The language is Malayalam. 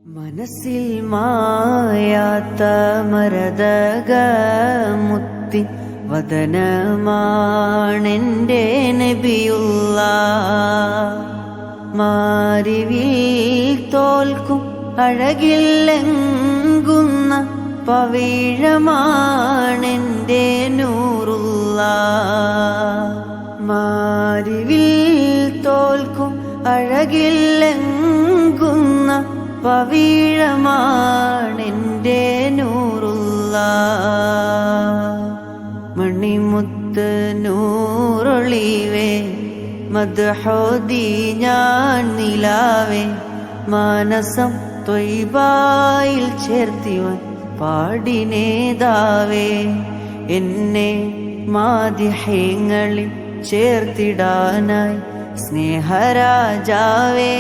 മനസ്സിൽ മായാത്ത മരതക മുത്തി വദനമാണെൻ്റെ നബിയുള്ള മാരിവിൽ തോൽക്കും അഴകില്ലെങ്കുന്ന പവിഴമാണെൻ്റെ നൂറുള്ള മാരിവിൽ തോൽക്കും അഴകില്ലെങ്കുന്ന പവിഴമാണെൻ്റെ നൂറുള്ള മണിമുത്ത് നൂറൊളിവേ മദ്ഹോദി ഞാൻ നിലാവേ മാനസം ത്വയ്ബായിൽ ചേർത്തിവൻ പാടിനേതാവേ എന്നെ മാദിഹ്യങ്ങളിൽ ചേർത്തിടാനായി സ്നേഹരാജാവേ